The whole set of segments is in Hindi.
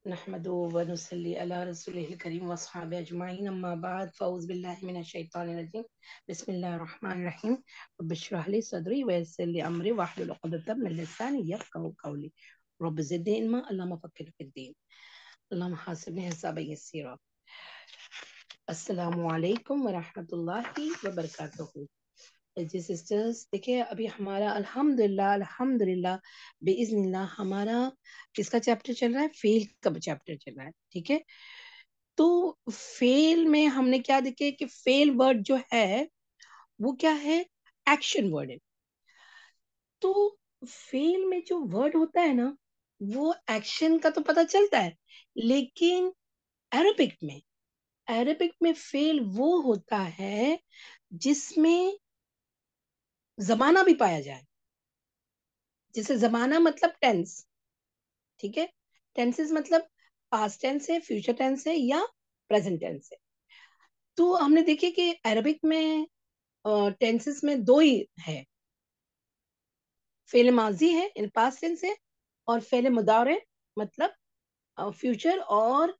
नहमदुहु व नुसल्ली अला रसूलिहिल करीम व अस्हाबिहि अजमाइन अम्मा बाद फ़ऊज़ु बिल्लाहि मिनश शैतानिर रजीम बिस्मिल्लाहिर रहमानिर रहीम रब्बि इश्रह ली सदरी व यस्सिर ली अमरी वहलुल उक़दतम मिन लिसानी यफ़क़हू क़ौली रब्बि ज़िदनी इल्मा अल्लाहुम्मा फ़क़्क़िहनी फ़िद्दीन अल्लाहुम्मा हासिबनी हिसाबन यस्सीरा। अस्सलामु अलैकुम व रहमतुल्लाहि व बरकातुहू। जी सिस्टर्स, देखिए अभी हमारा अल्हम्दुलिल्लाह अल्हम्दुलिल्लाह बिइज़्निल्लाह हमारा किसका चैप्टर चल रहा है? फेल का चैप्टर चल रहा है। ठीक है, तो फेल में हमने क्या देखे कि फेल वर्ड जो है वो क्या है? एक्शन वर्ड है। तो फेल में जो वर्ड होता है ना, वो एक्शन का तो पता चलता है, लेकिन अरबिक में फेल वो होता है जिसमें जमाना भी पाया जाए। जैसे जमाना मतलब टेंस। ठीक है, टेंसेस मतलब पास्ट टेंस है, फ्यूचर टेंस है या प्रेजेंट टेंस है। तो हमने देखे कि अरबिक में टेंसेस में दो ही है, फेल माजी है इन पास्ट टेंस है, और फेल मुदारे मतलब फ्यूचर और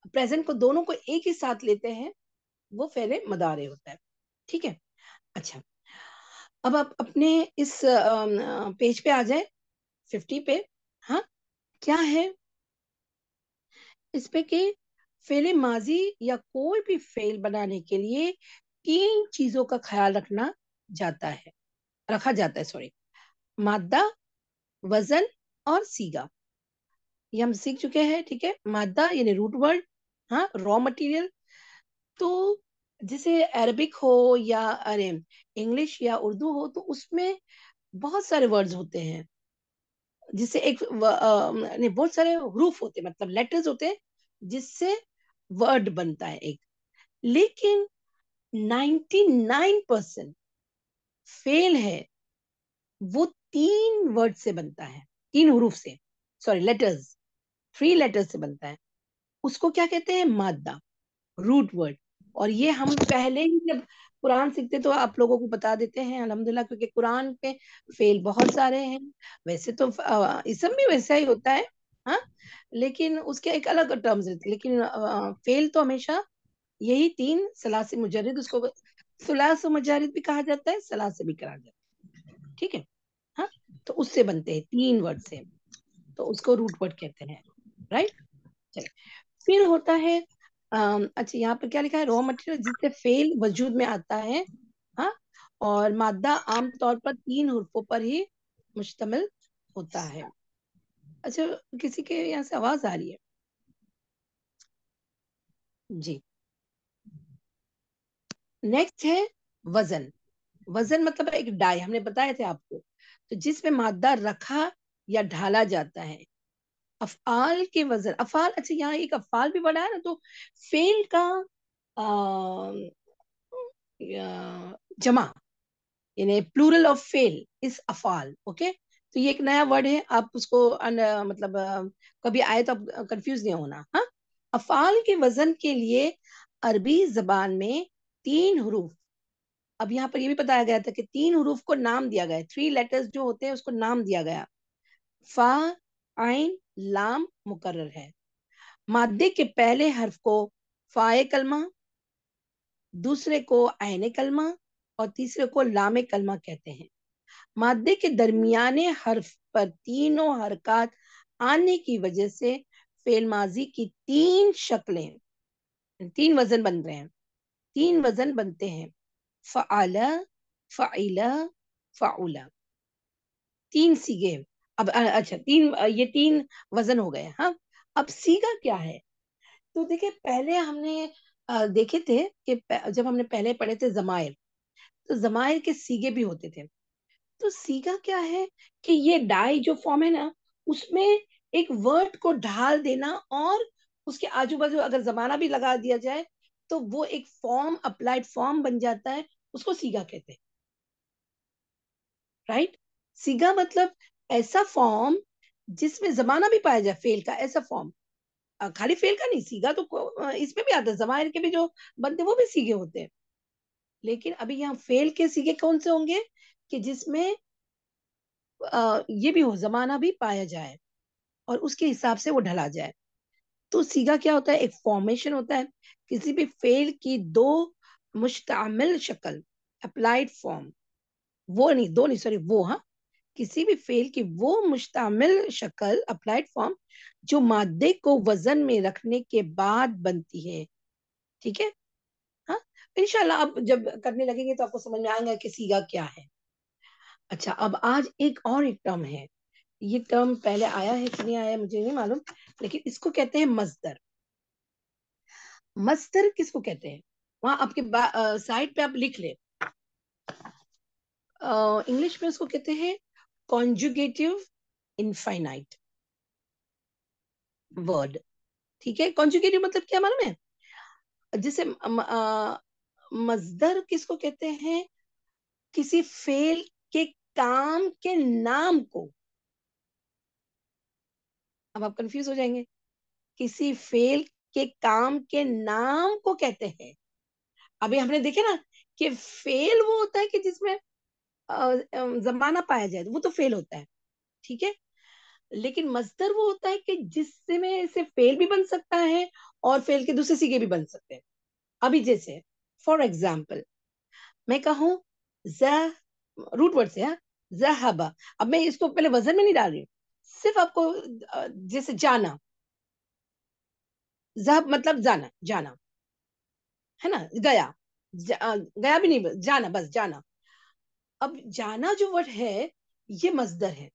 प्रेजेंट को दोनों को एक ही साथ लेते हैं, वो फेल मुदारे होता है। ठीक है, अच्छा, अब आप अपने इस पेज पे आ जाए, 50 पे। हाँ, क्या है इस पे कि फेल माजी या कोई भी फेल बनाने के लिए तीन चीजों का ख्याल रखा जाता है, सॉरी, मादा, वजन और सीगा। ये हम सीख चुके हैं। ठीक है, मादा यानी रूट वर्ड, हाँ, रॉ मटेरियल। तो जैसे अरबिक हो या अरे इंग्लिश या उर्दू हो, तो उसमें बहुत सारे वर्ड्स होते हैं, जिससे नहीं, बहुत सारे हरूफ होते हैं, मतलब लेटर्स होते हैं, जिससे वर्ड बनता है एक। लेकिन 99% फेल है वो तीन वर्ड से बनता है, तीन हरूफ से, सॉरी लेटर्स, 3 लेटर्स से बनता है। उसको क्या कहते हैं? मादा, रूट वर्ड। और ये हम पहले ही जब कुरान सीखते तो आप लोगों को बता देते हैं अल्हम्दुलिल्लाह, क्योंकि कुरान पे फेल बहुत सारे हैं। वैसे तो इसम भी वैसा ही होता है, हाँ, लेकिन उसके एक अलग टर्म्स रहते हैं। लेकिन फेल तो हमेशा यही तीन, सलासे मुजर्रिद, उसको सुलास मुजर्रिद भी कहा जाता है, सलासे भी कहा जाता है। ठीक है, हाँ, तो उससे बनते हैं तीन वर्ड से, तो उसको रूट वर्ड कहते हैं। राइट, चलिए, फिर होता है अच्छा, यहाँ पर क्या लिखा है? रॉ मटेरियल जिससे फेल वजूद में आता है, हाँ, और मादा आमतौर पर तीन हुर्फों पर ही मुश्तमिल होता है। अच्छा, किसी के यहाँ से आवाज आ रही है? जी, नेक्स्ट है वजन। वजन मतलब एक डाई, हमने बताए थे आपको, तो जिसमें मादा रखा या ढाला जाता है। अफआल के वजन, अफआल, अच्छा यहाँ एक अफआल भी बना है ना, तो फेल का जमा यानी प्लूरल ऑफ फेल इज अफाल। ओके, तो ये एक नया वर्ड है, आप उसको मतलब कभी आए तो आप कंफ्यूज नहीं होना। हाँ, अफाल के वजन के लिए अरबी जबान में तीन हरूफ, अब यहाँ पर ये भी बताया गया था कि तीन हरूफ को नाम दिया गया है, 3 लेटर्स जो होते हैं उसको नाम दिया गया। फा, आइन, लाम मुकर्रर है। मादे के पहले हर्फ को फाए कलमा, दूसरे को आयने कलमा और तीसरे को लामे कलमा कहते हैं। मादे के दरमियाने हर्फ पर तीनों हरकत आने की वजह से फेल माजी की तीन शक्लें, तीन वजन बन रहे हैं, तीन वजन बनते हैं, फ़अला, फ़इला, फ़उला, तीन सीगे। अब अच्छा, ये तीन वजन हो गए। हाँ, अब सीगा क्या है? तो देखिए, पहले हमने देखे थे कि जब हमने पहले पढ़े थे जमायर, तो जमायर के सीगे भी होते थे। तो सीगा क्या है कि ये डाई जो फॉर्म है ना, उसमें एक वर्ड को ढाल देना और उसके आजू बाजू अगर जमाना भी लगा दिया जाए तो वो एक फॉर्म, अप्लाइड फॉर्म बन जाता है, उसको सीगा कहते हैं। राइट, सीगा मतलब ऐसा फॉर्म जिसमें जमाना भी पाया जाए, फेल का ऐसा फॉर्म। खाली फेल का नहीं, सीगा तो इसमें भी आता है, जमायर के भी जो बनते हैं वो भी सीगे होते हैं। लेकिन अभी यहाँ फेल के सीगे कौन से होंगे कि जिसमें ये भी हो, जमाना भी पाया जाए और उसके हिसाब से वो ढला जाए। तो सीगा क्या होता है? एक फॉर्मेशन होता है किसी भी फेल की दो मुश्तमिल शक्ल, अप्लाइड फॉर्म, वो नहीं, दो नहीं, सॉरी, वो, हाँ, किसी भी फेल की वो मुश्तमिल शक्ल, अप्लाइड फॉर्म, जो मादे को वजन में रखने के बाद बनती है। ठीक है? हाँ, इंशाल्लाह आप जब करने लगेंगे तो आपको समझ में आएगा कि सीगा क्या है। अच्छा, अब आज एक टर्म है, ये टर्म पहले आया है कि नहीं आया मुझे नहीं मालूम, लेकिन इसको कहते हैं मस्दर। मस्दर किसको कहते हैं? वहां आपके साइड पे आप लिख ले, इंग्लिश में उसको कहते हैं कॉन्जुगेटिव इनफाइनाइट वर्ड। ठीक है? कॉन्जुगेटिव मतलब क्या मालूम है? जैसे मजदर किसको कहते हैं? किसी फेल के काम के नाम को, अब आप कंफ्यूज हो जाएंगे, किसी फेल के काम के नाम को कहते हैं। अभी हमने देखे ना कि फेल वो होता है कि जिसमें जमाना पाया जाए, वो तो फेल होता है। ठीक है? लेकिन मजदर वो होता है कि जिसमें से फेल भी बन सकता है और फेल के दूसरे सीगे भी बन सकते हैं। अभी जैसे फॉर एग्जाम्पल मैं कहूँ ज, रूट वर्ड से, हाँ, जहबा। अब मैं इसको पहले वजन में नहीं डाल रही हूँ, सिर्फ आपको जैसे जाना, जहब मतलब जाना, जाना, है ना? गया, गया भी नहीं, जाना, बस जाना। अब जाना जो वर्ड है ये मजदर है,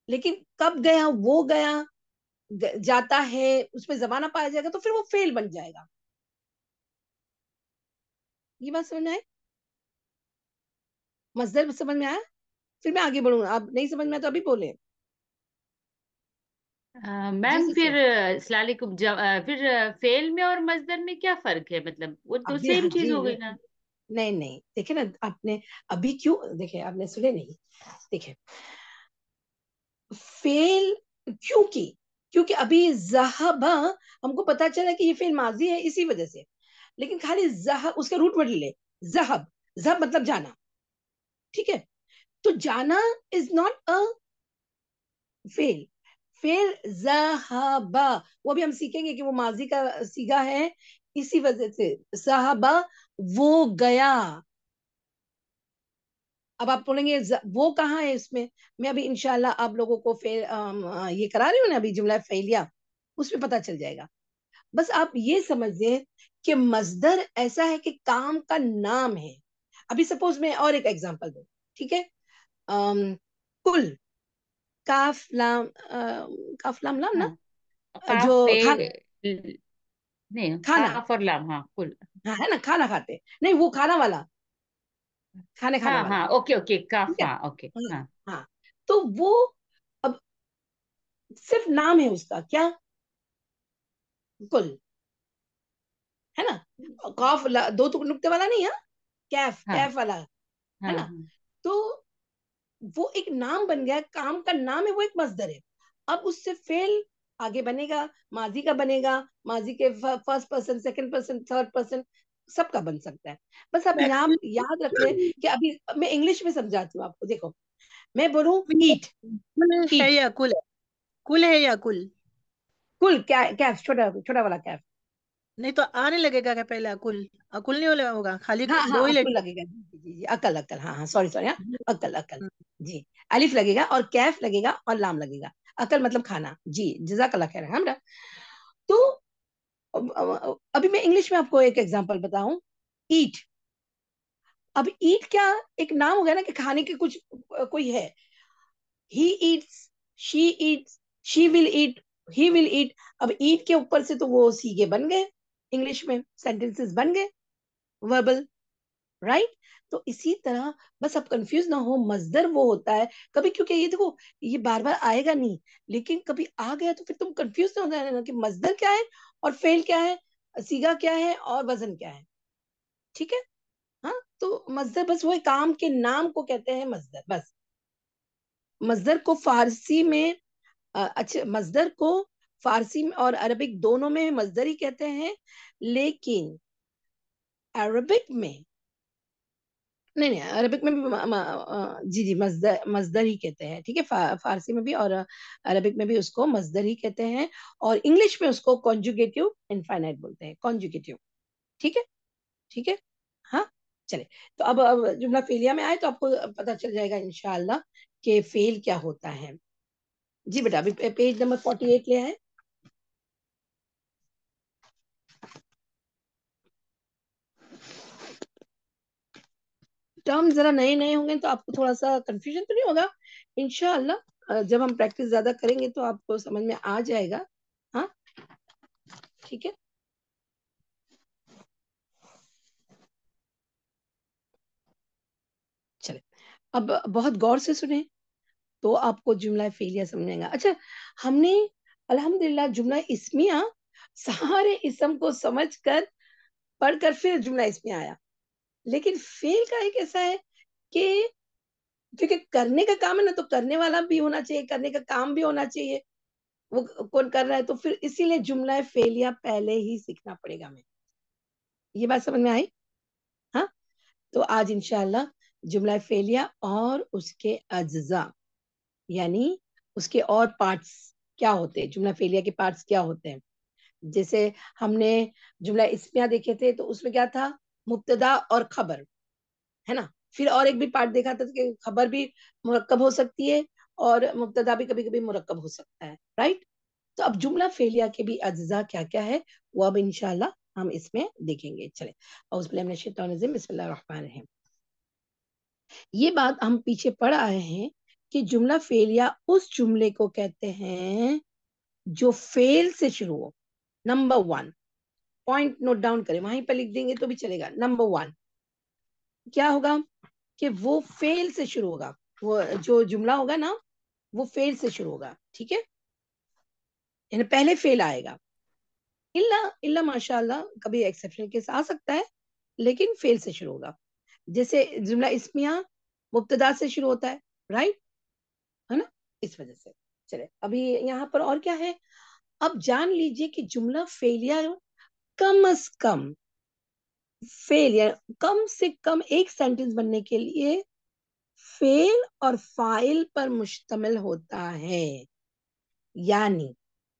लेकिन कब गया, वो गया, जाता है, उसमें जमाना पाया जाएगा तो फिर वो फेल बन जाएगा। ये बात समझ में आई? मजदर समझ में आया? फिर मैं आगे बढ़ूंगा, आप नहीं समझ में आया तो अभी बोले। जी मैम जी फिर सर। फिर फेल में और मजदर में क्या फर्क है? मतलब वो तो अभी सेम हाँ चीज जी, हो गई ना। नहीं नहीं, देखे ना आपने, अभी क्यों, देखे आपने सुने नहीं, देखे फेल क्योंकि, क्योंकि अभी जहबा हमको पता चला कि ये फेल माजी है इसी वजह से, लेकिन खाली जह उसके रूट वर्ड ले, जहब, जहब मतलब जाना। ठीक है? तो जाना इज नॉट अ फेल। फेल जहाबा, वो भी हम सीखेंगे कि वो माजी का सीगा है, इसी वजह से साहबा, वो गया। अब आप बोलेंगे वो कहाँ है इसमें? मैं अभी इंशाल्लाह आप लोगों को फेल ये करा रही हूँ ना, अभी जुमला फेलिया, उसमें पता चल जाएगा। बस आप ये समझिए कि मजदर ऐसा है कि काम का नाम है। अभी सपोज मैं और एक एग्जांपल दूं। ठीक है? कुल, काफ लाम, काफ लाम लाम ना, हाँ, काफ जो पे खाना, नहीं, खाना, काफ और लाम, हाँ कुल। हाँ, है ना, खाना खाते नहीं, वो खाना वाला, खाने खाने हाँ वाला। हाँ, ओके ओके, काफ, ठीक है? हाँ ओके, हाँ हाँ हाँ। तो वो अब सिर्फ नाम है उसका, क्या? कुल, है ना? कॉफ दो नुक्ते वाला नहीं है, कैफ, हाँ कैफ वाला, है हाँ ना? हाँ। तो वो एक नाम बन गया, काम का नाम है, वो एक मजदर है। अब उससे फेल आगे बनेगा, माजी का बनेगा, माजी के first person, second person, third person, सबका बन सकता है। बस आप यहाँ याद रख ले कि अभी मैं इंग्लिश में समझाती हूँ आपको। देखो, मैं बोलूँ ईट, कुल है ईट, या कुल है? कुल है या कुल? कुल, कैफ, छोटा छोटा वाला कैफ। नहीं तो आने लगेगा क्या पहले अकुल? अकुल नहीं होगा, होगा खाली हाँ हाँ, दो ही अकुल लेटर। लगेगा, जी जी जी जी, अकल अकल, हाँ हाँ, सॉरी सॉरी, हाँ, अकल अकल, जी। अलिफ लगेगा और कैफ लगेगा और लाम लगेगा। अकल मतलब खाना, जी, जजाकल्ला खैर, है ना? तो अभी मैं इंग्लिश में आपको एक एग्जांपल बताऊं, ईट। अब ईट क्या, एक नाम हो गया ना कि खाने के कुछ कोई है। He eats, she Yeats, she will eat, he will eat. अब ईट के ऊपर से तो वो सीगे बन गए, इंग्लिश में सेंटेंसेस बन गए, वर्बल, राइट? तो इसी तरह, बस आप कंफ्यूज ना हो, मजदर वो होता है कभी, क्योंकि ये देखो, ये बार बार आएगा नहीं, लेकिन कभी आ गया तो फिर तुम कंफ्यूज ना हो जाना कि मजदर क्या है और फेल क्या है, सीगा क्या है और वजन क्या है। ठीक है? हाँ, तो मजदर बस वो काम के नाम को कहते हैं मजदर, बस। मजदर को फारसी में अच्छा, मजदर को फारसी में और अरबिक दोनों में मजदर ही कहते हैं, लेकिन अरबिक में नहीं नहीं, अरबिक में भी जी जी मजदर, मजदर ही कहते हैं, ठीक है। फारसी में भी और अरबिक में भी उसको मजदर ही कहते हैं, और इंग्लिश में उसको कॉन्जुगेटिव इनफाइनाइट बोलते हैं, कॉन्जुगेटिव। ठीक है, ठीक है। हाँ, चले। तो अब जुमला फेलिया में आए तो आपको पता चल जाएगा इंशाअल्लाह कि फेल क्या होता है। जी बेटा, अभी पेज नंबर 48 ले आए। टर्म जरा नए नए होंगे तो आपको थोड़ा सा कंफ्यूजन तो नहीं होगा इंशाअल्लाह। जब हम प्रैक्टिस ज्यादा करेंगे तो आपको समझ में आ जाएगा। हाँ, ठीक है। चले, अब बहुत गौर से सुने तो आपको जुमला फेलियर समझ में आएगा। अच्छा, हमने अल्हम्दुलिल्लाह जुमला इस्मिया सारे इसम को समझकर पढ़कर फिर जुमला इस्मिया आया, लेकिन फेल का एक ऐसा है कि क्योंकि करने का काम है ना, तो करने वाला भी होना चाहिए, करने का काम भी होना चाहिए, वो कौन कर रहा है, तो फिर इसीलिए जुमला फेलिया पहले ही सीखना पड़ेगा हमें। ये बात समझ में आई? हाँ, तो आज इंशाल्लाह जुमला फेलिया और उसके अज्जा, यानी उसके और पार्ट्स क्या होते हैं, जुमला फेलिया के पार्ट्स क्या होते हैं। जैसे हमने जुमला इस्मिया देखे थे तो उसमें क्या था, मुब्तदा और खबर, है ना। फिर और एक भी पार्ट देखा था कि खबर भी मुरक्कब हो सकती है और मुब्तदा भी कभी कभी मुरक्कब हो सकता है, राइट। तो अब जुमला फेलिया के भी अज्जा क्या क्या है वो अब इंशाल्लाह हम इसमें देखेंगे। चले, बिस्मिल्लाहिर्रहमानिर्रहीम। ये बात हम पीछे पढ़ आए हैं कि जुमला फेलिया उस जुमले को कहते हैं जो फेल से शुरू हो। Number one, point note down करें, वहीं पर लिख देंगे तो भी चलेगा। नंबर वन क्या होगा कि वो फेल से शुरू होगा, वो जो जुमला होगा ना वो फेल से शुरू होगा, ठीक है। यानी पहले फेल आएगा, इल्ला इल्ला माशाल्लाह कभी एक्सेप्शन केस आ सकता है, लेकिन फेल से शुरू होगा। जैसे जुमला इस्मिया मुब्तदा से शुरू होता है, राइट, है ना, इस वजह से। चले, अभी यहाँ पर और क्या है, अब जान लीजिए कि जुमला फेलियर कम अज कम, फेलियर कम से कम एक सेंटेंस बनने के लिए फेल और फाइल पर मुश्तमिल होता है। यानी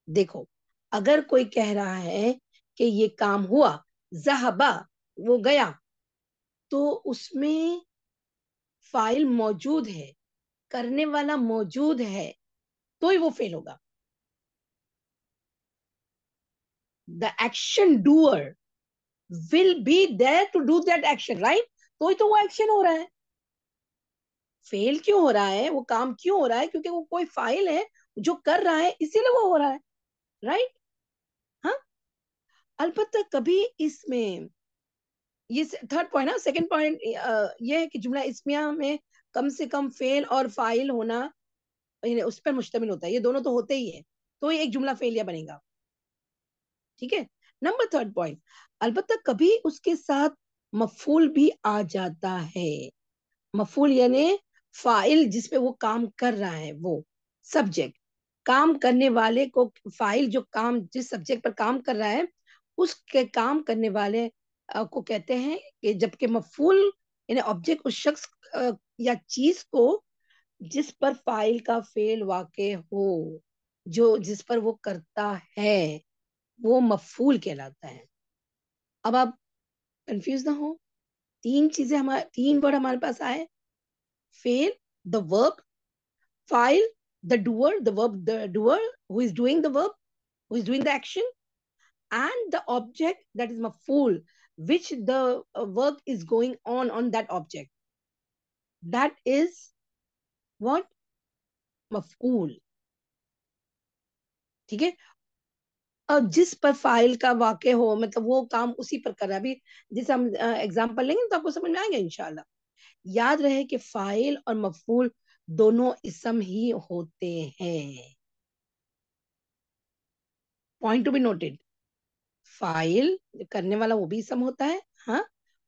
देखो, अगर कोई कह रहा है कि ये काम हुआ, ज़हबा वो गया, तो उसमें फाइल मौजूद है, करने वाला मौजूद है, तो ही वो फेल होगा। The action doer will be there to do that action, right, तो ही तो वो एक्शन हो रहा है। फेल क्यों हो रहा है, वो काम क्यों हो रहा है, क्योंकि वो कोई फाइल है जो कर रहा है, इसीलिए वो हो रहा है, राइट। हाँ, अलबत्ता कभी इसमें ये थर्ड पॉइंट है। सेकंड पॉइंट ये है कि जुमला इस्मिया में कम से कम फेल और फाइल होना, यानी उस पर मुश्तमिल होता है, ये दोनों तो होते ही है, तो ये एक जुमला फेलिया बनेगा, ठीक है। नंबर थर्ड पॉइंट, अलबत्ता कभी उसके साथ मफूल भी आ जाता है। मफूल यानी फाइल जिस पे वो काम कर रहा है, वो सब्जेक्ट, काम करने वाले को, फाइल जो काम जिस सब्जेक्ट पर काम कर रहा है उसके काम करने वाले को कहते हैं कि, जबकि मफूल यानी ऑब्जेक्ट उस शख्स या चीज को जिस पर फाइल का फेल वाक़े हो, जो जिस पर वो करता है, वो मफूल कहलाता है। अब आप कंफ्यूज ना हो, तीन चीजें हमारे, तीन वर्ड हमारे पास आए, fail the verb, file the doer, the verb the doer who is doing the verb, who is doing the action, and the object that is maf'ul, which the work is going on that object, that is what, maf'ul, ठीक है। अब जिस पर फाइल का वाक़े हो, मतलब वो काम उसी पर कर रहा है। अभी जैसे हम एग्जांपल लेंगे तो आपको समझ में आएगा इंशाल्लाह। याद रहे कि फाइल और मफूल दोनों इसम ही होते हैं, point to be noted. File करने वाला वो भी इसम होता है, हाँ,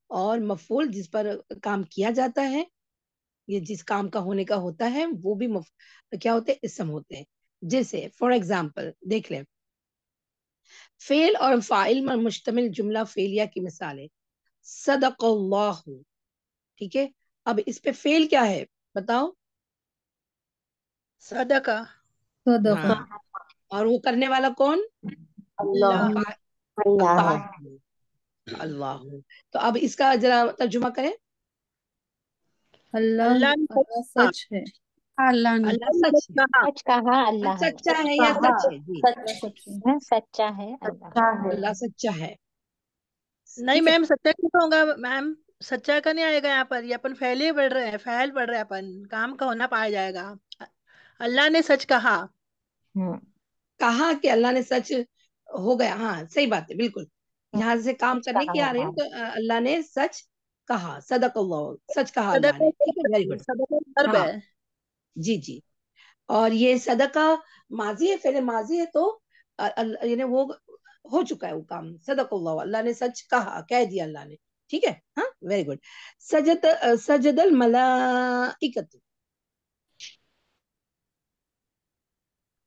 और मफूल जिस पर काम किया जाता है, ये जिस काम का होने का होता है, वो भी क्या होते हैं, इसम होते हैं। जैसे फॉर एग्जाम्पल देख लें, फेल और फाइल पर मुश्तमिल जुमला फेलिया की मिसालें, सदक़ल्लाहु, ठीक है, अब इस पे फेल क्या है बताओ? सदका। हाँ, और वो करने वाला कौन? अल्लाह। अल्लाह अल्लाह। अल्लाह। तो अब इसका जरा तर्जुमा करें। अल्लाह अल्लाह ने अल्लाह सच है। अल्लाह ने अल्लाह ने सच सच है। कहा। सच कहा अल्लाह ने सच्चा है या सच है जी? अल्लाह सच है। सच्चा है अल्लाह। अल्लाह सच्चा है। नहीं ठीक है। मैम, सच्चा क्यों होगा मैम? सच्चा का नहीं आएगा यहाँ पर, ये अपन फैल ही पढ़ रहे हैं, फैल पढ़ रहे हैं अपन, काम का होना पाया जाएगा। अल्लाह ने सच कहा। हम्म कहा कि अल्लाह ने सच हो गया। हाँ सही बात है, बिल्कुल। यहाँ से काम सच करने कहा की आ रही हूँ तो अल्लाह ने सच कहा, सदकल्लाह, सच कहा अल्लाह सदका ने। ठीक है, वेरी गुड। सदका वर्ब हाँ है। जी जी। और ये सदका माजी है, फेले माजी है, तो यानी वो हो चुका है वो काम। सदकल्लाह, अल्लाह ने सच कहा, कह दिया अल्लाह ने। ठीक है। हाँ वेरी गुड। सजदल मलाइकत,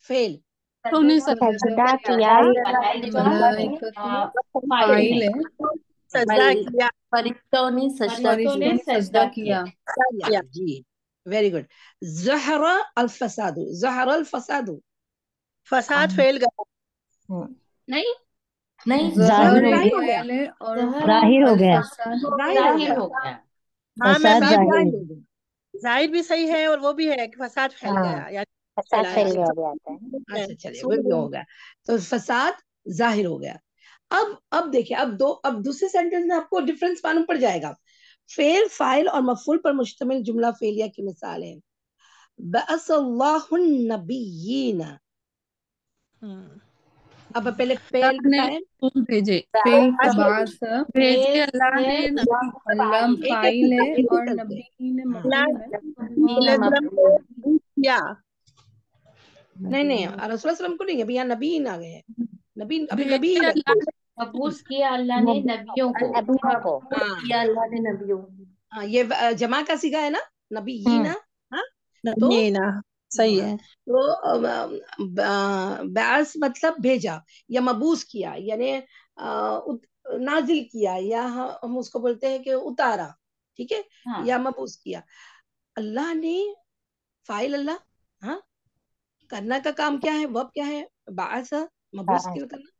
फेल। तो नहीं सच्चा सजदा किया मलाइकतु फाइल है। सजदा किया। फरिश्तों ने सजदा फरिश्तों किया। ने सजदा किया। किया जी, वेरी गुड। ज़हरा अल फसादु, ज़हरा अल फसादु। फसाद फैल गया। नहीं, नहीं, जाहिर ज़हर हो जाहिर एक हो गया, फाइल है और जाहिर हो गया। अल-फसाद जाहिर हो जाहिर गया, हो गया। हाँ मैम, फसाद फसाद जाहिर जाहिर हो हो गया। जाहिर भी सही है और वो भी है कि फसाद फैल हाँ गया, यानी फसाद फैलाया। फैल गया भी आता है। अच्छा चलिए, वो भी हो गया। तो फसाद जाहिर हो गया। अब देखिए, अब दूसरे सेंटेंस में आपको डिफरेंस मालूम पड़ जाएगा। फेल, फाइल और मफूल पर मुश्तमिल जुमला फेलिया की मिसाल है। बअसल्लाहुन नबिय्यीन। हम्म। अब पहले फेल अल्लाह ने बताएं। रसूल भेजे, फेल के अच्छा, बाद से भेजे अल्लाह ने नबी। अल्लाह एक एक फाइल है एक और करते हैं। नबी ने हाँ मफूल है। अलैहिस्सलाम को किया। नहीं नहीं, रसूल सल्लम को नहीं, अभी यहाँ नबीन आ गए हैं। नबीन, अभी नबी भेजे रखे। अल्लाह मबूस किया अल्लाह ने नबियों को। नबियों को। हाँ किया अल्लाह ने नबियों को। हाँ, ये जमा का सीगा है ना, नबीयीना। हम्म हाँ तो नहीं ना, सही हाँ, है। तो बैस मतलब भेजा या मबूस किया, यानी नाजिल किया, या हम उसको बोलते हैं कि उतारा। ठीक है, हाँ या मबूस किया। अल्लाह ने, फाइल अल्लाह। हाँ, करना का काम क्या है, वर्ब क्या है, बास, मबूस हाँ, करना।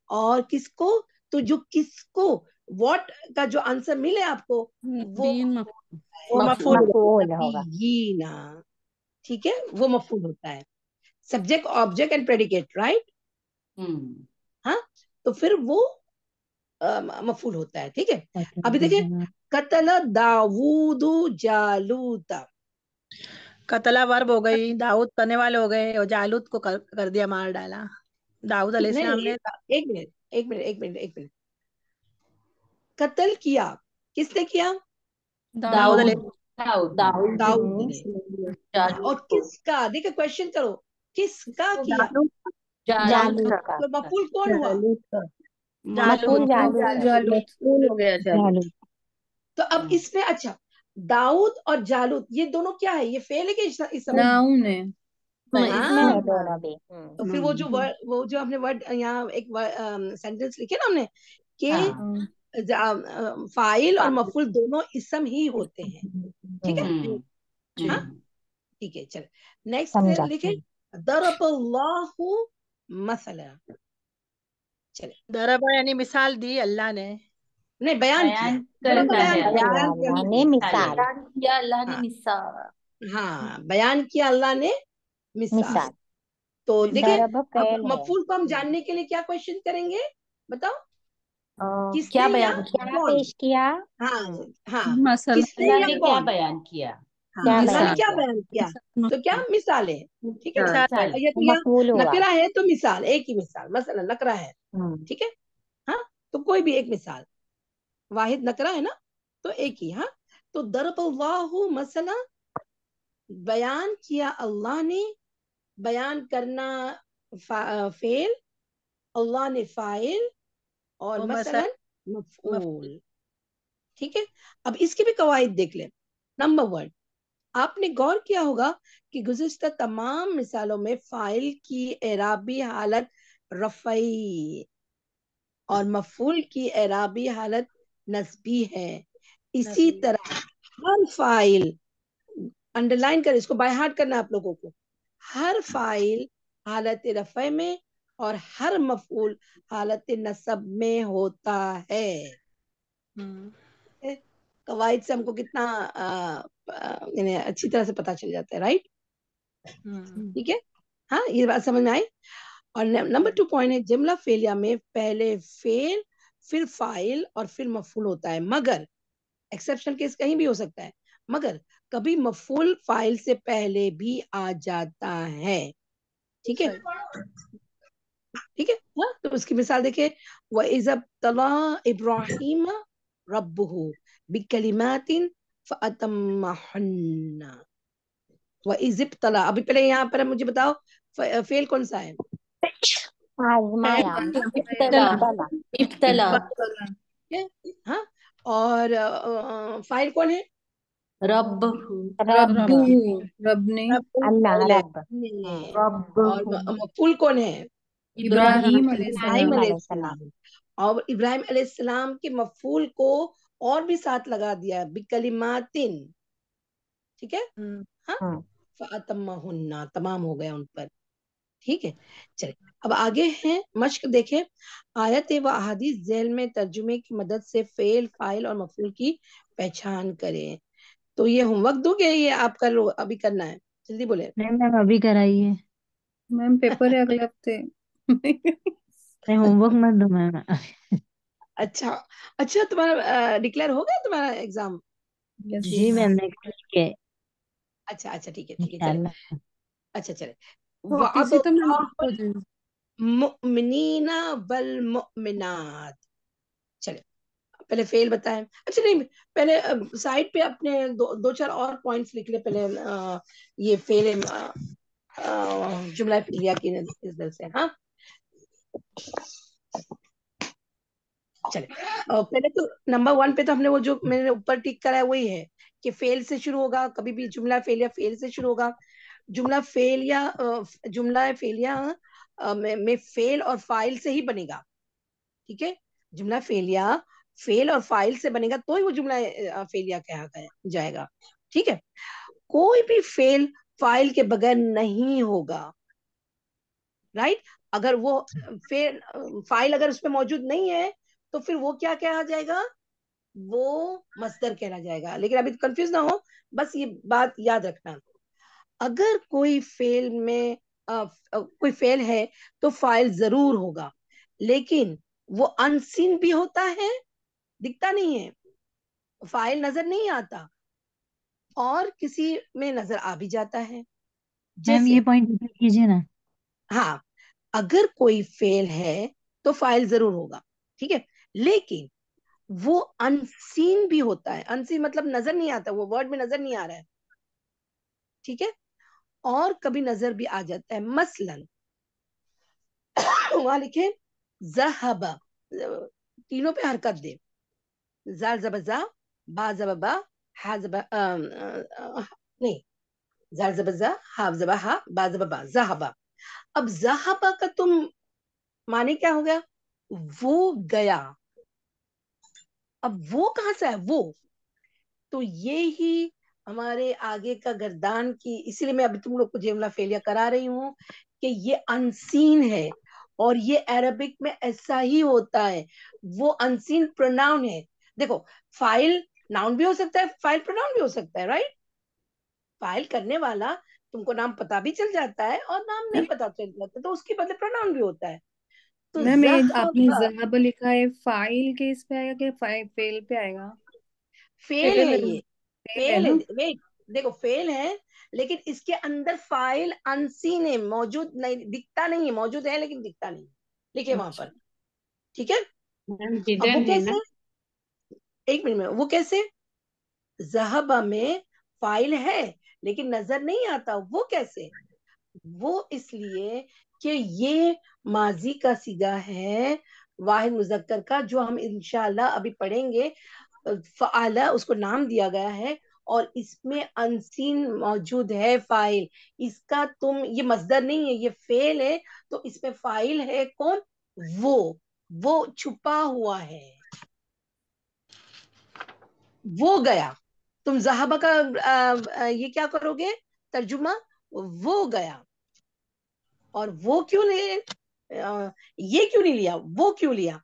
और किसको, तो जो किसको व्हाट का जो आंसर मिले आपको, वो नबीन वो मफूल। मफूल। मफूल होगा। नबीयीना। ठीक है, वो मफूल होता है। Subject, object and predicate, right. Hmm हाँ, तो फिर वो मफूल होता है। ठीक है, अभी देखिए, कतल दाऊदु जालूता। कतला वर्ब हो गई, दाऊद करने वाले हो गए और जालूत को कर दिया, मार डाला। दाऊद अलैहिस्सलाम नहीं, ने। एक मिनट एक मिनट एक मिनट एक मिनट। कत्ल किया, किसने किया? दाऊद दाऊद। अलैहिस्सलाम। दाऊद ने। हाँ, और जालूत को। किसका, देखिए क्वेश्चन करो, किसका किया? जालूत। जालूत का। तो मफूल कौन हुआ? जालूत का। मफूल जालूत। जालूत। मफूल जालूत। मफूल हो गया जालूत। जालूत। तो अब इसमें अच्छा, दाऊद और जालूत ये दोनों क्या है, ये फेल है कि इसम है? नाउन है। इसमें हाँ, है दोनों भी। तो फिर वो जो वर्ड, वो जो हमने वर्ड यहाँ एक सेंटेंस लिखे ना हमने, कि हाँ फाइल और मफूल दोनों इसम ही होते हैं। ठीक है। हम्म हाँ हम्म ठीक है, चल नेक्स्ट समझा। लिखे, दरबल्लाहु मसला। चले, दरबा यानी मिसाल दी अल्लाह ने। नहीं बयान किया, बयान दरब करना बयान है। किया, किया बयान अल्लाह करना। ने मिसाल। बयान किया अल्लाह ने हाँ मिसाल। हाँ, बयान किया अल्लाह ने मिसाल। मिसाल। तो देखिए, दरब अब फेल है। मफूल को हम जानने के लिए क्या क्वेश्चन करेंगे, बताओ? क्या किसने या बयान किया क्या कौन? पेश किया। हाँ हाँ, मसल किसने अल्लाह या ने क्या कौन? बयान किया। हाँ, क्या अल्लाह ने बयान क्या किया। बयान किया? तो क्या मसल मिसालें। ठीक है ना, मिसाल। और ये तो यहाँ मफूल हुआ। नकरा है तो मिसाल, एक ही मिसाल, मसला नकरा है। ठीक है। हाँ, तो कोई भी एक मिसाल, वाहिद नकरा है ना, तो एक ही। हाँ, तो दरबल्लाहु मसला, बयान किया अल्लाह ने, बयान करना फेल, अल्लाह ने फाइल, और वो मसल। मसलन मफऊल। ठीक है, अब इसके भी कवायद देख ले। नंबर वन, आपने गौर किया होगा कि गुज़िश्ता तमाम मिसालों में फाइल की एराबी हालत रफ़ई और मफूल की एराबी हालत नस्बी है। इसी नबी। तरह हर फाइल, अंडरलाइन कर, इसको बाय हार्ट करना है आप लोगों को। हर फाइल हालत रफ़े में और हर मफूल हालत नसब में होता है। कवायद से हमको कितना यानी अच्छी तरह से पता चल जाता है, राइट? ठीक है, हाँ, ये बात समझ में आई। और नंबर 2 पॉइंट है, जुमला फेलिया में पहले फेल, फिर फाइल और फिर मफूल होता है, मगर एक्सेप्शनल केस कहीं भी हो सकता है, मगर कभी मफूल फाइल से पहले भी आ जाता है। ठीक है, ठीक है, हाँ, तो उसकी मिसाल देखिए, व इज़ तला इब्राहिम रब्बुहु बिकलिमातिन फअतम्महुन्ना। व इज़ तला, अभी पहले यहाँ पर मुझे बताओ फेल कौन सा है? आजमाया, इब्तला इब्तला, इब्तला ठीक है, हाँ, और फाइल कौन है? रब रब, रब ने अल्लाह, रब, और मफूल कौन है? इब्राहिम इब्राहिम इब्राहिम अलैहिस्सलाम अलैहिस्सलाम, अलैहिस्सलाम। और इब्राहिम अलैहिस्सलाम के मफूल को और भी साथ लगा दिया, बिकलिमातिन। ठीक है, हाँ, फअतम्महुन्ना, तमाम हो गया उन पर। ठीक है, चलिए अब आगे हैं मश्क। देखें, आयत व अहादीस ज़ेल में तर्जुमे की मदद से फेल, फाइल और मफूल की पहचान करें। तो ये होमवर्क दोगे, ये आप कर लो, अभी करना है, जल्दी बोले। नहीं मैम अभी कराइए, मैम पेपर है अगले हफ्ते। नहीं होमवर्क मत दो मैम। अच्छा, अच्छा, तुम्हारा डिक्लेयर हो गया तुम्हारा एग्जाम? यस जी मैम नेक्स्ट वीक है अच्छा, अच्छा, ठीक है, ठीक है, चले, इंशाल्लाह। अच्छा, चले। छोटी सी तो मैम हो जाएगी। मुमिनीना वल मुमिनात। चले, पहले फेल बताएं। अच्छा, नहीं, पहले साइड पे अपने दो चार और पॉइंट्स लिख ले पहले। ये फेल जुमला फिलिया की नजर से, हाँ, चले। पहले तो नंबर 1 पे तो हमने वो जो मैंने ऊपर टिक करा है वही है कि फेल से शुरू होगा, कभी भी जुमला फेल या फेल से शुरू होगा। जुमला फेल या जुमला फेलिया में फेल और फाइल से ही बनेगा। ठीक है, जुमला फेलिया फेल और फाइल से बनेगा तो ही वो जुमला फेलिया कहा जाएगा। ठीक है, कोई भी फेल फाइल के बगैर नहीं होगा, राइट? अगर वो फेल फाइल अगर उसमें मौजूद नहीं है तो फिर वो क्या कहा जाएगा? वो मस्दर कहना जाएगा। लेकिन अभी कंफ्यूज ना हो, बस ये बात याद रखना, अगर कोई फेल में कोई फेल है तो फाइल जरूर होगा, लेकिन वो अनसीन भी होता है, दिखता नहीं है, फाइल नजर नहीं आता, और किसी में नजर आ भी जाता है। मैम ये जैसे, पॉइंट रिपीट कीजिए ना। हाँ, अगर कोई फेल है तो फाइल जरूर होगा, ठीक है, लेकिन वो अनसीन भी होता है। अनसीन मतलब नजर नहीं आता, वो वर्ड में नजर नहीं आ रहा है, ठीक है, और कभी नजर भी आ जाता है। मसलन वहां लिखे ज़हबा, तीनों पे हरकत दे, जा जब जा, बा जब बा, हा जब नहीं, जा जब जा, हा जब हा, बा जब बा, ज़हबा। अब ज़हबा का तुम माने क्या हो गया? वो गया। अब वो कहां से है वो? तो ये ही हमारे आगे का गर्दान की, इसीलिए मैं अभी तुम लोग को जुमला फेलिया करा रही हूँ कि ये अनसीन है, और ये अरबिक में ऐसा ही होता है, वो अनसीन प्रोनाउन है। देखो, फाइल नाउन भी हो सकता है, फाइल प्रोनाउन भी हो सकता है, राइट? फाइल करने वाला तुमको नाम पता भी चल जाता है और नाम नहीं पता चल जाता, तो उसके बदले प्रोनाउन भी होता है। तो मैम ये आपने ज़हब ज़हब लिखा है, फाइल के इस पे आएगा कि फेल पे आएगा? फेल है, ये फेल है फेल है, ना? वेट, देखो फेल है, लेकिन इसके अंदर फाइल अनसीन है, मौजूद नहीं, दिखता नहीं है, मौजूद है लेकिन दिखता नहीं, लिखे वहां अच्छा। पर। ठीक है, मैम अब वो डिडंट है ना? कैसे? एक मिनट में, वो कैसे? ज़हबा में फाइल है लेकिन नजर नहीं आता, वो कैसे? वो इसलिए कि ये माजी का सीगा है, वाहिद मुजक्कर का, जो हम इंशाल्लाह अभी पढ़ेंगे। फ़आला उसको नाम दिया गया है, और इसमें अनसीन मौजूद है फाइल। इसका तुम, ये मस्दर नहीं है, ये फेल है, तो इसमें फाइल है कौन? वो छुपा हुआ है, वो गया। तुम ज़हाबा का ये क्या करोगे तर्जुमा, वो गया। और वो क्यों ले ये क्यों नहीं लिया, वो क्यों लिया,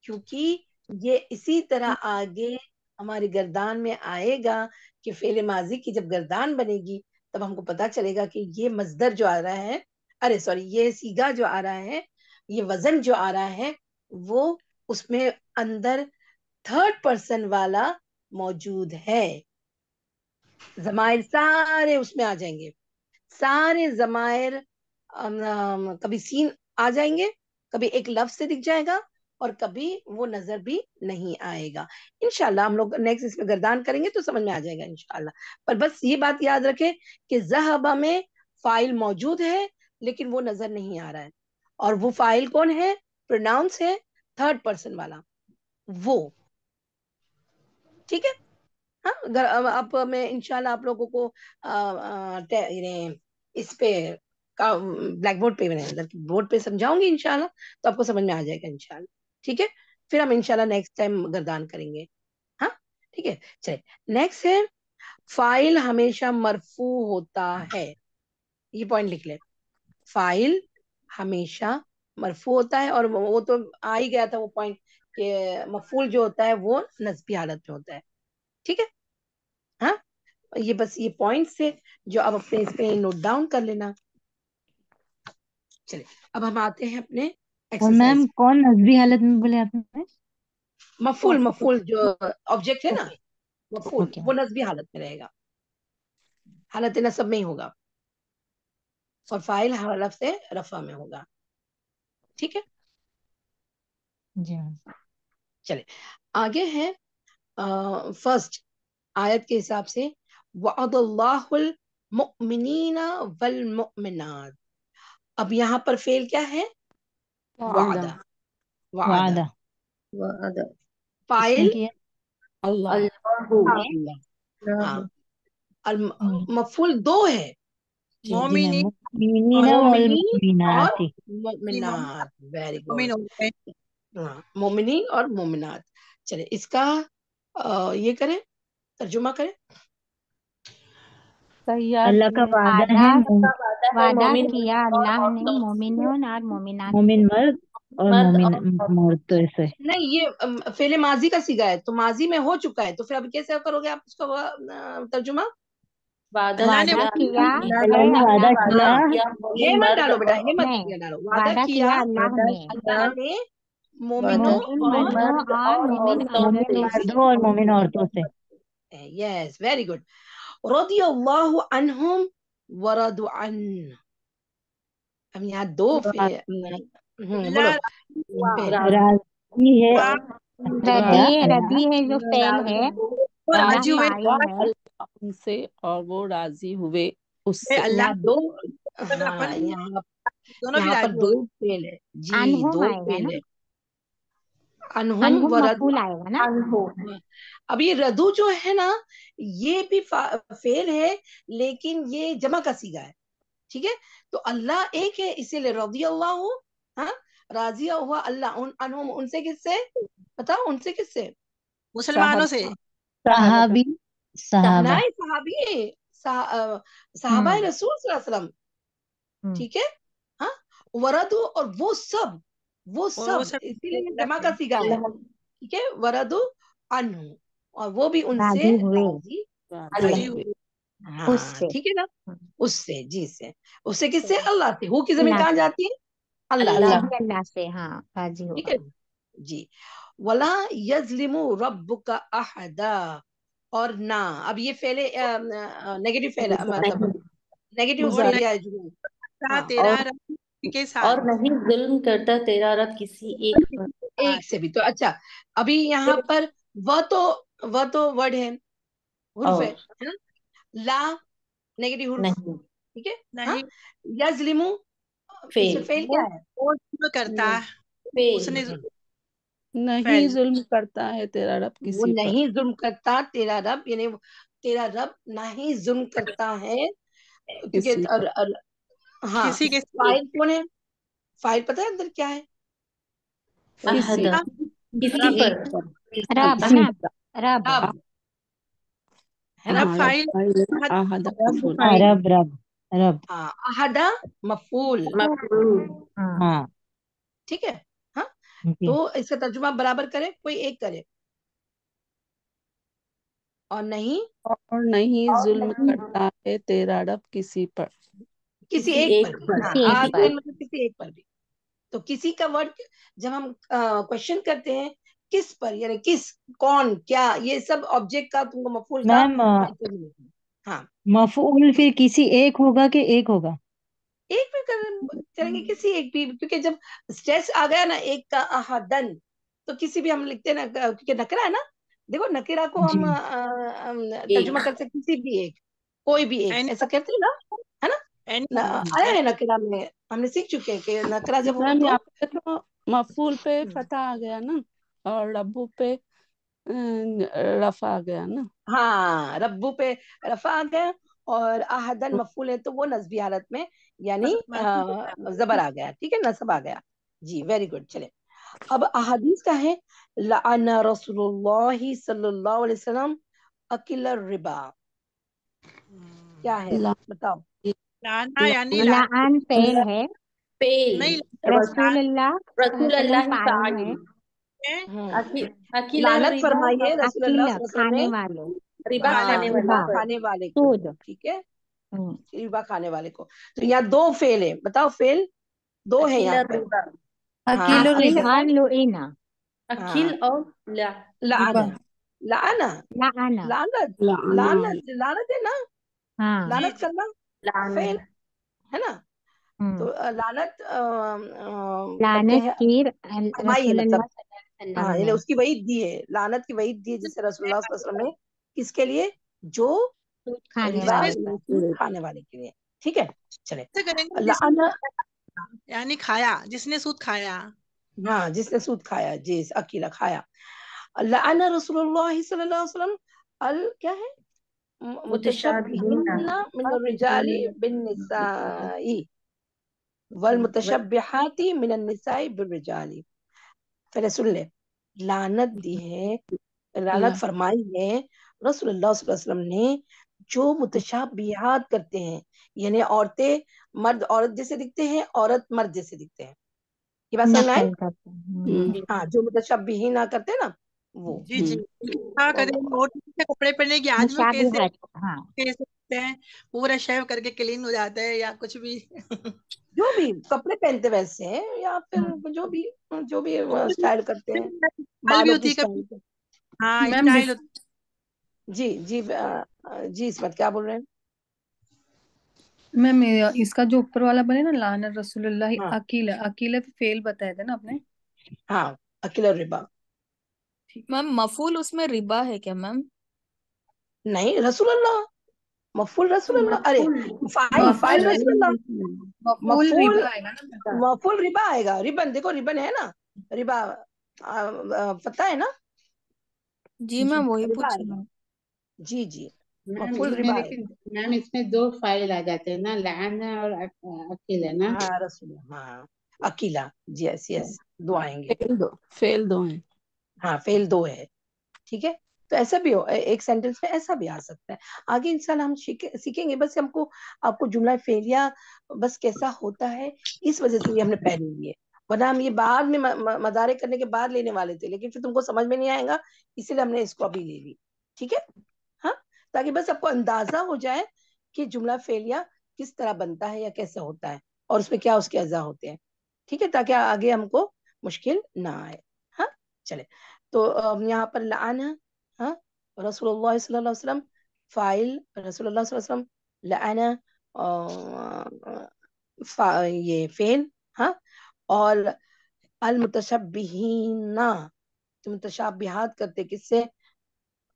क्योंकि ये इसी तरह आगे हमारी गर्दान में आएगा कि फेले माजी की जब गर्दान बनेगी तब हमको पता चलेगा कि ये मजदर जो आ रहा है, अरे सॉरी, ये सीगा जो आ रहा है, ये वजन जो आ रहा है, वो उसमें अंदर थर्ड पर्सन वाला मौजूद है। जमायर सारे उसमें आ जाएंगे, सारे जमायर कभी सीन आ जाएंगे, कभी एक लफ्ज से दिख जाएगा, और कभी वो नजर भी नहीं आएगा। इंशाल्लाह हम लोग नेक्स्ट इसमें गर्दान करेंगे तो समझ में आ जाएगा इंशाल्लाह। पर बस ये बात याद रखें कि ज़हबा में फाइल मौजूद है लेकिन वो नजर नहीं आ रहा है, और वो फाइल कौन है, प्रोनाउंस है थर्ड पर्सन वाला वो। ठीक है। हाँ, अब मैं इंशाल्लाह आप लोगों को इस पे ब्लैक बोर्ड पे बोर्ड पे समझाऊंगी इंशाल्लाह, तो आपको समझ में आ जाएगा इंशाल्लाह। ठीक है, फिर हम इंशाल्लाह नेक्स्ट टाइम गर्दान करेंगे। हाँ ठीक है, चलिए नेक्स्ट है फाइल हमेशा मरफू होता है। ये पॉइंट लिख ले, फाइल हमेशा मरफू होता है, और वो तो आ ही गया था वो पॉइंट कि मफूल जो होता है वो नस्बी हालत में होता है। ठीक है। हाँ, ये बस ये पॉइंट्स है जो अब अपने इस पे नोट डाउन कर लेना। चलिए अब हम आते हैं अपने और मैम एक्सरसाइज। कौन नस्बी हालत में बोले आपने? मफूल, मफूल जो ऑब्जेक्ट है ना, मफूल ओके वो नस्बी हालत में रहेगा, हालत नसब में ही होगा, और फाइल हालत से रफा में होगा। ठीक है। जी मैम। चलिए आगे है फर्स्ट आयत के हिसाब से, वअदल्लाहुल मुमिनीना वल मुमिनात। अब यहाँ पर फेल क्या है, वादा, वादा। वादा किसने फाइल किया? अल्लाह अल्लाह। हाँ, और मफूल दो है, जी मोमिन मैम। मुमिनीना वल मोमिनीन और मुमिनाती। मोमिनात। वेरी मोमिन गुड। हो गए। हाँ, मोमिनीन और मोमिनात। चलिए इसका ये करें, तर्जुमा करें। तैयार अल्लाह का किया वादा है वादा किया अल्लाह ने मोमिनों और मोमिनात मोमिन से। मर्द और मोमिन औरतों से। नहीं, ये फेले माजी का सीगा है तो माजी में हो चुका है, तो फिर अभी कैसे करोगे आप उसका तर्जुमा। अल्लाह ने वादा किया अल्लाह है ने वादा अल्लाह किया। हे मत डालो बेटा, हे मत नहीं, डालो, वादा वादा किया किया अल्लाह ने अल्लाह ने मोमिनों मोमिन और मर्दों और मोमिन मोमिन औरतों से। मर्दों और मोमिन औरतों से। Yes very good. रदियल्लाहु अन्हुम वरदु अन। हम यहाँ दो बोलो अल्लाह फेल। राजी है क्या? रदी है जो फेल है, वो अल्लाह राजी हुए फाइल है। उनसे और वो राजी हुए उससे। अल्लाह यहाँ दो, ने हाँ अपन यहाँ दोनों भी यहाँ पर राजी दो हो फेल है जी, अनहुम दो आएगा फेल ना, है। अनहुम अनहुम वरदु। मफूल आएगा ना। अब ये रदू जो है ना, ये भी फेल है लेकिन ये जमा का सीगा है। ठीक है, तो अल्लाह एक है इसीलिए रजी अल्लाह हो। हाँ, राजी हुआ अल्लाह उन अनहुम, उनसे किससे, बताओ उनसे किससे। मुसलमानों से। सहाबी सहाबा। नहीं, सहाबी है, सहाबा रसूल सल्लल्लाहु अलैहि वसल्लम। हम्म, ठीक है। हाँ, वरदु और वो सब, वो और वो सब सब इसीलिए अल्लाह जमा से का सीगा है। ठीक है, वरदु अनहु, और वो भी उनसे राजी हुए राजी राजी हुए। हुए। हाँ उससे। ठीक है ना, उससे, जी से, उससे किससे, अल्लाह से। हु की जमीन अल्लाह कहाँ से, जाती है, अल्लाह वो से। भी अल्लाह से हाँ राजी ठीक होगा। है जी। वला यजलिमु रब्बुका अहदा, और ना, अब ये फेले नेगेटिव फेल मतलब नेगेटिव और फेल नहीं या जुमून। था हाँ, तेरा रब के साथ और नहीं जुल्म करता तेरा रब किसी एक पर। एक से भी, तो अच्छा अभी यहाँ पर वह तो वर्ड है, हुर्फ है और ना? ला नेगेटिव हुर्फ। नहीं ठीक है। हाँ, नहीं यजलिमु इसमें फेल फेल वो क्या है, वो जुल्म करता है, उसने फेल नहीं फैल जुल्म करता है तेरा रब वो किसी पर। नहीं जुल्म करता तेरा रब, यानी तेरा रब नहीं जुल्म करता है, क्योंकि किसी पर हाँ, किसी के फाइल कौन है, फाइल पता है अंदर क्या है, किसी अहदा साथ किसी रब एक पर। पर, रब अल्लाह, ना, रब रब। है ना। अब हाँ फाइल रब आहदा रब मफूल फाइल रब रब रब हाँ, अहदा मफूल, मफरूल हाँ हाँ ठीक है। हाँ, जी तो इसका तर्जुमा बराबर करे, कोई एक करे। और नहीं, और नहीं जुल्म करता है तेरा रब किसी पर। किसी किसी एक एक पर भी। पर हाँ, किसी एक आज पर मतलब किसी एक पर भी। तो किसी का वर्ड जब हम क्वेश्चन करते हैं किस पर, यानी किस, कौन, क्या, ये सब ऑब्जेक्ट का तुमको मफूल का मैम आंसर मिलेगा। हाँ, मफूल फिर किसी एक होगा कि एक होगा? एक भी चलेंगे, किसी एक भी, क्योंकि जब स्ट्रेस आ गया ना एक का अहदन, तो किसी भी हम लिखते हैं ना, क्योंकि नकरा है ना। देखो नकीरा को हम जी एक तर्जुमा कर सकते किसी भी एक, कोई भी एक, एनी ऐसा कहते हैं ना, है ना। आया है नकीरा में, हमने सीख चुके हैं कि नकरा जब हो मैम तो यहाँ पे तो मफूल पे फतह आ गया ना, और रब्बू पे रफा आ गया ना। हाँ, रब्बू पे रफा आ गया, और आहदन मफूल है तो वो नस्बी हालत में, यानी जबर आ गया, ठीक है, नसब आ गया। जी, वेरी गुड। चले, अब अहादीस का है, लअना रसूलुल्लाह सल्लल्लाहु अलैहि वसल्लम अकिल रिबा। क्या है, ला, बताओ। लाना ला, यानी लान फेल है, फेल नहीं रसूलुल्लाह रसूलुल्लाह वसल्लम फाइल है, फाइल हम्म अकील लानत रिबा फरमाइए रसूलुल्लाह अकीला सल्लल्लाहु अलैहि वसल्लम खाने ने, वाले, रिबा हाँ, खाने वाले रिबा रिबा पर खाने वाले को, सूद। ठीक है, हम्म, रिबा खाने वाले को। तो यहाँ दो फेल है, बताओ फेल दो है अकील यहाँ पर। रिबा हाँ, अकील और अकील रिबा अकीला, और लुईना, अकील हाँ, और ला रिबा। लाना, लाना, लाना, लानत, लाना लानत, लानत है ना, हाँ जी लानत जी करना, लान फेल, है ना। तो हम्म, लानत करते लानत हैं, की फरमाई है रसूलुल्लाह मतलब, सल्लल्लाहु अलैहि हाँ, वसल्लम यानी ने उसकी वईद दी है, लानत की वईद दी है जैसे रसूलुल्लाह सल्लल्लाहु अलैहि वसल्लम ने, किसके लिए, जो सूद खाने रिबा जिसने वाले। यानी सूद खाने वाले के लिए, ठीक है। चले, से करेंगे जिसने लाना, यानी खाया, जिसने सूद खाया। हाँ, जिसने सूद खाया, जी, अकीला खाया। लाना रसूलुल्लाह सल्लल्लाहु अलैहि वसल्लम अल, क्या है, मुतशाबिहीन मुतशब्बिहीन मिन रिजाली बिन निसाई वल मुतशब्बिहाती मिन निसाई बिर रिजाली। पहले सुन ले, लानत दी है, लानत ला, फरमाई है रसूलुल्लाह सल्लल्लाहु अलैहि वसल्लम ने, जो मुतशाबिहात करते हैं, यानी औरतें मर्द औरत जैसे दिखते हैं, औरत मर्द जैसे दिखते हैं। ये बात समझ में आई। नकल करते हैं। हम्म, हाँ, जो मुतशब्बिहीन ना करते हैं ना, वो। जी जी क्या करें, तो और से कपड़े पहनने के आदमी को कैसे मुशाबिहत, हाँ कैसे करते हैं, पूरा शेव करके क्लीन हो जाता है या कुछ भी जो भी कपड़े पहनते वैसे हैं, या हम्म, फिर जो भी स्टाइल करते हैं, स्टाइल भी बालों होती की है कभी। स्टाइल। हाँ मैम स्टाइल होती जी जी, जी, इसमत क्या बोल रहे हैं। मैम इसका जो ऊपर वाला बने ना, लाना रसूलुल्लाह हाँ अकीला, अकीला पे फेल बताया था ना आपने। हाँ, अकिल रिबा, मैम मफूल उसमें रिबा है क्या मैम? नहीं रसूलुल्लाह, मफूल रसूलुल्लाह, अरे मफूल फाइल, मफूल फाइल मफूल रसूलुल्लाह, मफूल मफूल, रिबा आएगा ना। मफूल रिबा आएगा, रिबन देखो, रिबन है ना, रिबा पता है ना, जी जी मैम वही रिबा पूछी आएगा, मैं। जी जी, मैम मफूल इसमें रिबा लेकिन, आएगा। मैम इसमें दो फाइल आ जाते हैं ना, लाना और अकील है ना। हाँ रसूल, हाँ, अकीला, यस यस, दो आएंगे। फेल दो हैं। हाँ, फेल दो है, ठीक है। तो ऐसा भी हो, एक सेंटेंस में ऐसा भी आ सकता है। आगे इंशाल्लाह हम सीखेंगे, बस हमको आपको जुमला फेलिया बस कैसा होता है, इस वजह से ये हमने पहले लिए, वरना हम ये बाद में मदारे करने के बाद लेने वाले थे, लेकिन फिर तुमको समझ में नहीं आएगा, इसीलिए हमने इसको अभी ले ली, ठीक है। हाँ, ताकि बस आपको अंदाजा हो जाए कि जुमला फेलिया किस तरह बनता है या कैसे होता है, और उसमें क्या उसके अज़ा होते हैं, ठीक है, ताकि आगे हमको मुश्किल ना आए। हाँ, चले, तो यहाँ पर लाना, हाँ, रसूलुल्लाह सल्लल्लाहु अलैहि वसल्लम, फाइल रसूलुल्लाह सल्लल्लाहु अलैहि वसल्लम, लाना ये फेल, हाँ, और अल मुतशब्बिहीना, जो मुतशाबिहात करते किससे,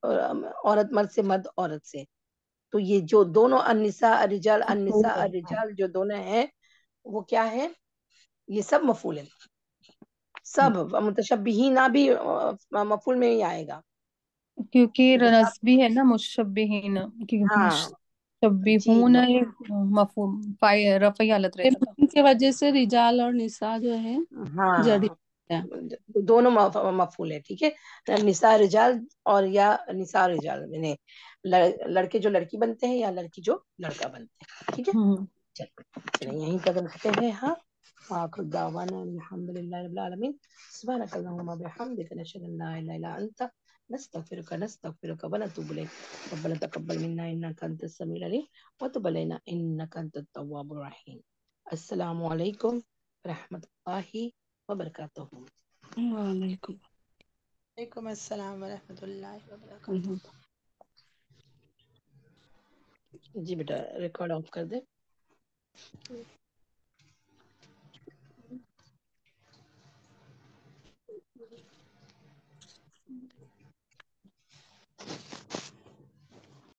औरत मर्द से, मर्द औरत से। तो ये जो दोनों मफूल अन्निसा है, हाँ रिजाल जो दोनों हैं, वो क्या है, ये सब मफूल है, सब मुतशब्बिहीना भी मफूल में ही आएगा। क्योंकि मुतशाब, नस्बी है ना मुशब्बिहीन, क्योंकि हाँ, जी, मुशब्बिहून ये मफहूम फाइ रफई हालत ये रहेगा ना। मफूल की वजह से रिजाल और निसा जो है जड़ी हाँ, है। दोनों मफूल है, ठीक है, निसा रिजाल और या निसा रिजाल, मैंने लड़के जो लड़की बनते हैं या लड़की जो लड़का बनते हैं, ठीक है। चलिए यहीं तक रखते हैं। हाँ, आखिर दावाना अल्हम्दुलिल्लाहि रब्बिल आलमीन, सुब्हानक अल्लाहुम्मा बिहम्दिका नशहदु अन ला इलाहा इल्ला अंता नस्तगफिरुका व नतूबु इलैक, रब्बना तक़ब्बल मिन्ना इन्नका अंतस समीउल अलीम व तुब अलैना इन्नका अंतत तव्वाबुर रहीम। अस्सलामु अलैकुम रहमतुल्लाहि व बरकातुहू। वालेकुम वालेकुम अस्सलाम व रहमतुल्लाहि व बरकातुहू। अस्सलाम। जी बेटा, रिकॉर्ड ऑफ कर दे।